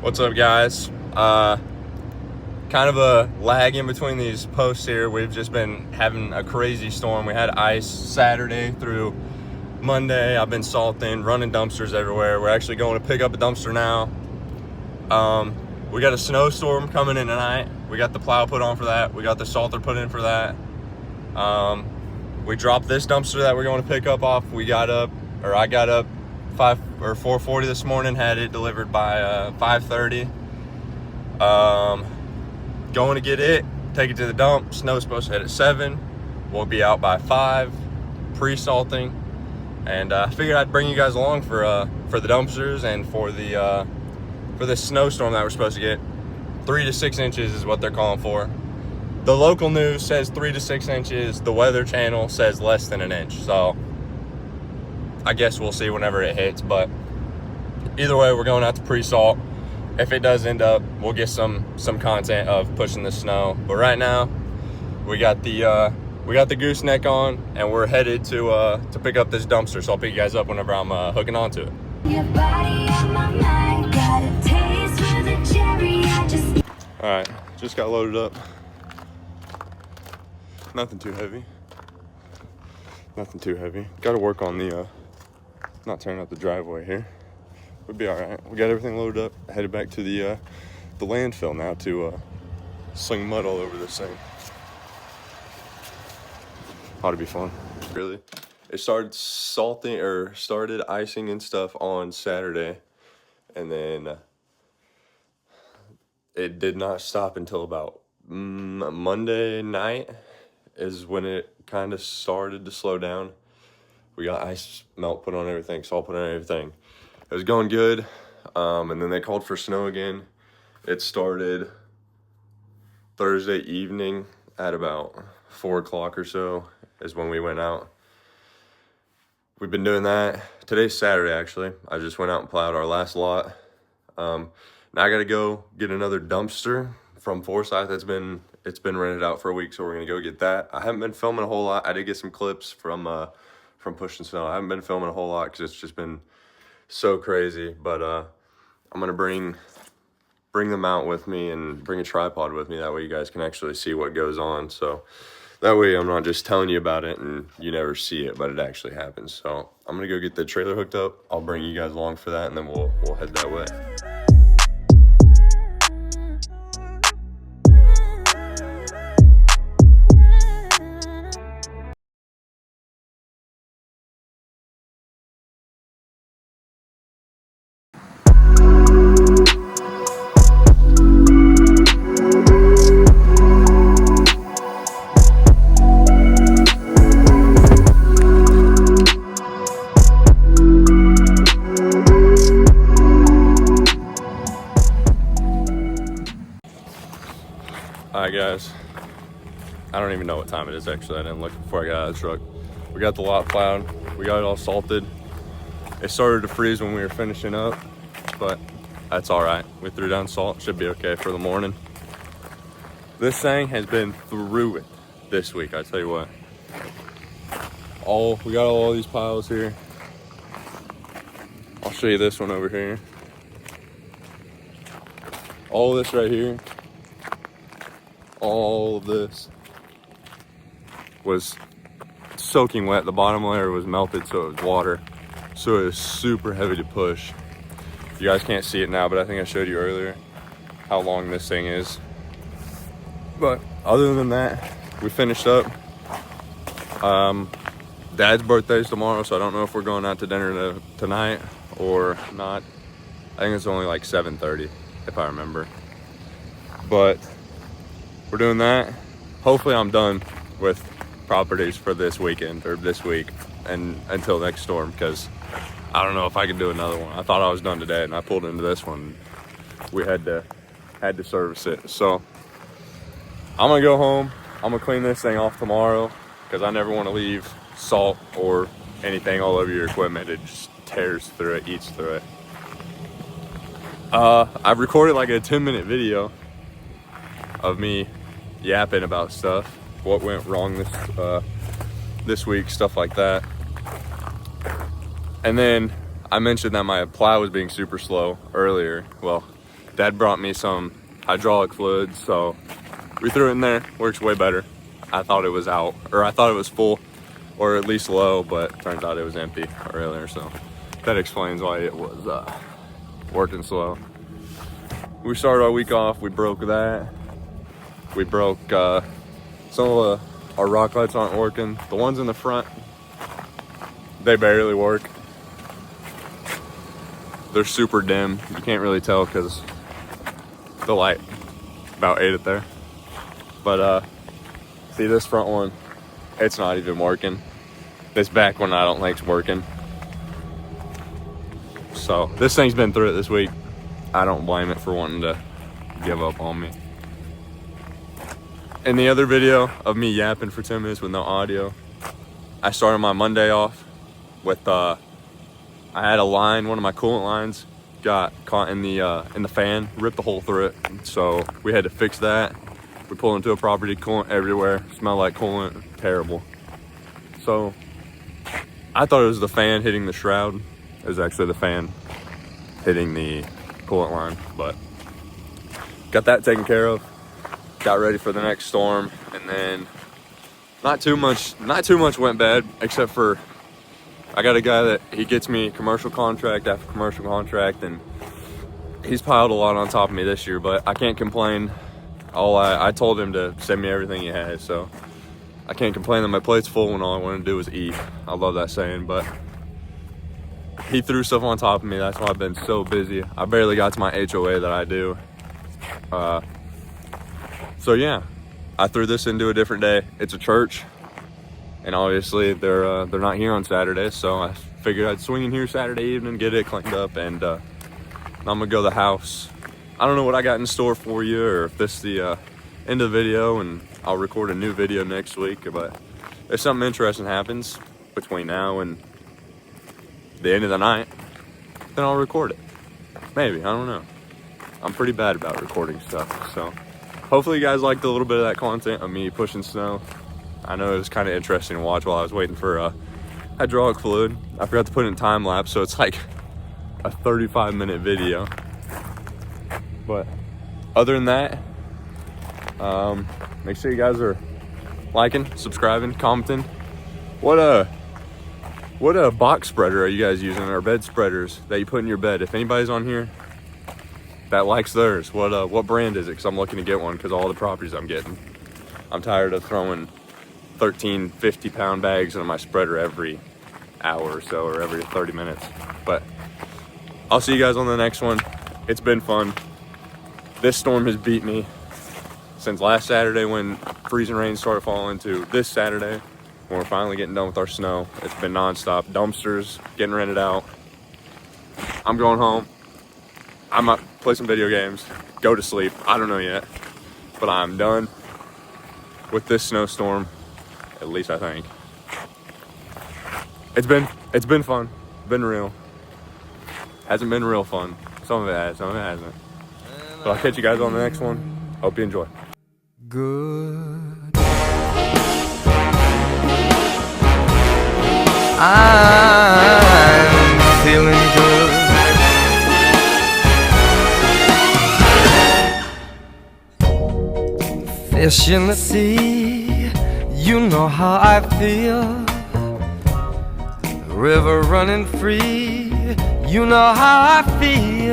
What's up, guys? Kind of a lag in between these posts here. We've just been having a crazy storm. We had ice Saturday through Monday. I've been salting, running dumpsters everywhere. We're actually going to pick up a dumpster now. We got a snowstorm coming in tonight. We got the plow put on for that. We got the salter put in for that. We dropped this dumpster that we're going to pick up off. I got up 4:40 this morning, had it delivered by 5:30. Going to get it, take it to the dump. Snow's supposed to hit at 7. We'll be out by 5, pre-salting. And I figured I'd bring you guys along for the dumpsters and for the snowstorm that we're supposed to get. 3 to 6 inches is what they're calling for. The local news says 3 to 6 inches. The Weather Channel says less than an inch. So I guess we'll see whenever it hits. But either way, we're going out to pre-salt. If it does end up, we'll get some content of pushing the snow. But right now, we got the gooseneck on, and we're headed to pick up this dumpster. So I'll pick you guys up whenever I'm hooking onto it. Your body on my mind, got a taste for the cherry. All right, just got loaded up. Nothing too heavy. Nothing too heavy. Got to work on the not tearing up the driveway here. We'll be all right. We got everything loaded up. Headed back to the landfill now to sling mud all over this thing. Ought to be fun. Really. It started started icing and stuff on Saturday, and then it did not stop until about Monday night is when it kind of started to slow down. We got ice melt put on everything, salt put on everything. It was going good, and then they called for snow again. It started Thursday evening at about 4 o'clock or so is when we went out. We've been doing that. Today's Saturday, actually. I just went out and plowed our last lot. Now I gotta go get another dumpster from Forsyth. It's been rented out for a week, so we're gonna go get that. I haven't been filming a whole lot. I did get some clips from pushing snow. I haven't been filming a whole lot because it's just been so crazy. But I'm gonna bring them out with me and bring a tripod with me. That way you guys can actually see what goes on. So that way I'm not just telling you about it and you never see it, but it actually happens. So I'm gonna go get the trailer hooked up. I'll bring you guys along for that, and then we'll head that way. Alright guys, I don't even know what time it is actually. I didn't look before I got out of the truck. We got the lot plowed, we got it all salted. It started to freeze when we were finishing up, but that's alright. We threw down salt, should be okay for the morning. This thing has been through it this week, I tell you what. We got all these piles here. I'll show you this one over here. All this right here. All of this was soaking wet. The bottom layer was melted, so it was water. So it was super heavy to push. You guys can't see it now, but I think I showed you earlier how long this thing is. But other than that, we finished up. Dad's birthday's tomorrow, so I don't know if we're going out to dinner tonight or not. I think it's only like 7:30, if I remember. But we're doing that. Hopefully I'm done with properties for this weekend or this week and until next storm, because I don't know if I can do another one. I thought I was done today and I pulled into this one. We had to service it. So I'm gonna go home. I'm gonna clean this thing off tomorrow because I never want to leave salt or anything all over your equipment. It just tears through it, eats through it. I've recorded like a 10-minute video of me yapping about stuff, what went wrong this week, stuff like that. And then I mentioned that my plow was being super slow earlier. Well, Dad brought me some hydraulic fluid, so we threw it in there. Works way better. I thought it was out, or I thought it was full, or at least low, but turns out it was empty earlier, so that explains why it was working slow. We started our week off, we broke that. We broke some of our rock lights aren't working. The ones in the front, they barely work. They're super dim. You can't really tell because the light about ate it there. But see this front one, it's not even working. This back one I don't think's working. So this thing's been through it this week. I don't blame it for wanting to give up on me. In the other video of me yapping for 10 minutes with no audio, I started my Monday off with I had a line, one of my coolant lines got caught in the fan, ripped the hole through it. So we had to fix that. We pulled into a property, coolant everywhere, smelled like coolant, terrible. So I thought it was the fan hitting the shroud. It was actually the fan hitting the coolant line, but got that taken care of. Got ready for the next storm, and then not too much went bad, except for I got a guy that he gets me commercial contract after commercial contract, and he's piled a lot on top of me this year, but I can't complain. I told him to send me everything he has, so I can't complain that my plate's full when all I want to do is eat. I love that saying, but he threw stuff on top of me. That's why I've been so busy. I barely got to my HOA that I do. So yeah, I threw this into a different day. It's a church, and obviously they're not here on Saturday, so I figured I'd swing in here Saturday evening, get it cleaned up, and I'm gonna go to the house. I don't know what I got in store for you, or if this is the end of the video, and I'll record a new video next week. But if something interesting happens between now and the end of the night, then I'll record it. Maybe, I don't know. I'm pretty bad about recording stuff, so hopefully you guys liked a little bit of that content of me pushing snow. I know it was kind of interesting to watch while I was waiting for hydraulic fluid. I forgot to put it in time lapse, so it's like a 35-minute video. But other than that, make sure you guys are liking, subscribing, commenting. What box spreader are you guys using, or bed spreaders that you put in your bed? If anybody's on here that likes theirs, what brand is it? Because I'm looking to get one because all the properties I'm getting. I'm tired of throwing 13 50-pound bags into my spreader every hour or so, or every 30 minutes. But I'll see you guys on the next one. It's been fun. This storm has beat me since last Saturday when freezing rain started falling, to this Saturday when we're finally getting done with our snow. It's been nonstop. Dumpsters getting rented out. I'm going home. I might play some video games, go to sleep. I don't know yet, but I'm done with this snowstorm. At least I think. It's been fun. Been real. Hasn't been real fun. Some of it has, some of it hasn't. But I'll catch you guys on the next one. Hope you enjoy. Good. I'm feeling good. Fish in the sea, you know how I feel. River running free, you know how I feel.